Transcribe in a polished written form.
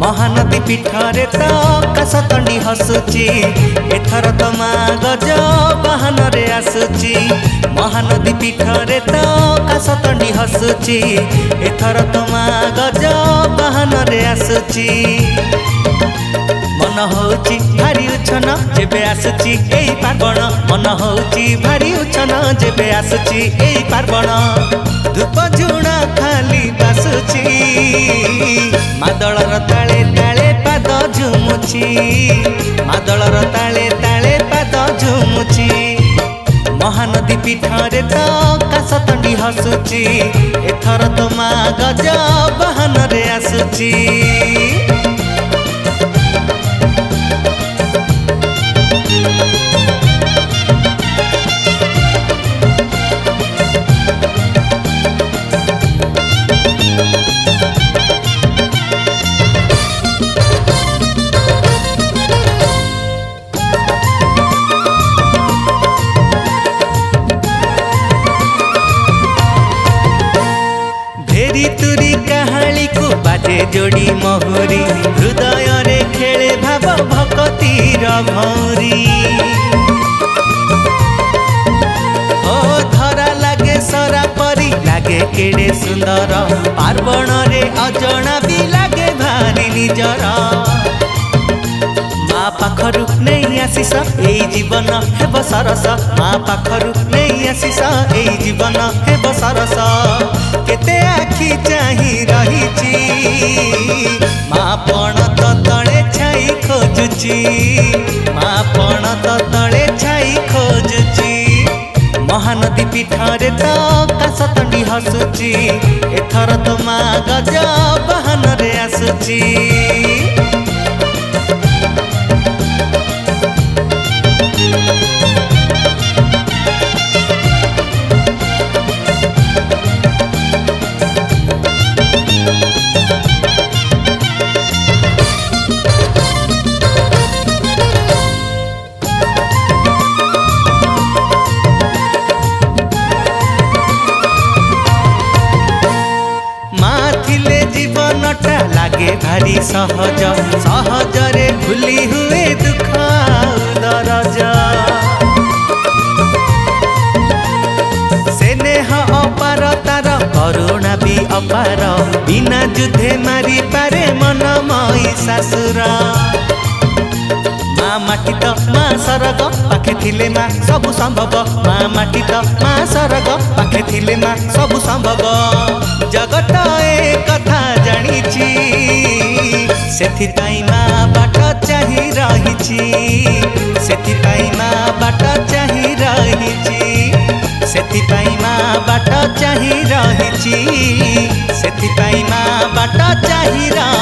महानदी पीठरे तो काशतंडी हसुची एथर तो माँ गज बाहन रे आसुची। महानदी पीठरे तो काशतंडी हसुची एथर तो माँ गज बाहन रे आसुची। मन होची भारी उछन जेबे आसुची एई पार्वण, मन होची भारी उछन जेबे आसुची एई पार्वण। धूप झुणा खाली बासुची मादलर ताले ताले पाद झुमुची, मादलर ताले ताले पाद झुमुची। महानदी पीठरे तो काशतंडी हसुची एथर तो माँ गज बाहन रे आसुची। तुरी कहाली को बाजे जोड़ी महुरी हृदय रे खेले भाव भक्तिर भौरी। ओ धरा लागे सरा परी लागे केड़े सुंदर पार्वण रे अजणा भी लागे भारी निजर। माँ पाखरु नहीं आशीष एई जीवन हेब सरस, माँ पाखरु नहीं आशीष एई जीवन हेब सरस। केते आखि चाही रहिची माँ पण तो तले छाई खोजुची, माँ पण तो तले छाई खोजुची। महानदी पीठरे तो काशतंडी हसुची एथर तो माँ गज बाहन रे आसुची। लागे भारी सहज सहज रे भूली हुए दुख दरज। स्नेह अपार तार करुणा भी अपार बिना युद्धे मारी पारे मन मई सासुर। माँ माटी तो माँ सरग पाखे थिले माँ सबु संभव, माँ माटी तो माँ सरग पाखे थिले माँ सबु संभव। जगत ए कथा जानिची सेथिपाई माँ बाट चाही रहिची, सेथिपाई माँ बाट चाही रहिची, सेथिपाई माँ बाट चाही रहिची, सेथिपाई माँ बाट चाही रहिची।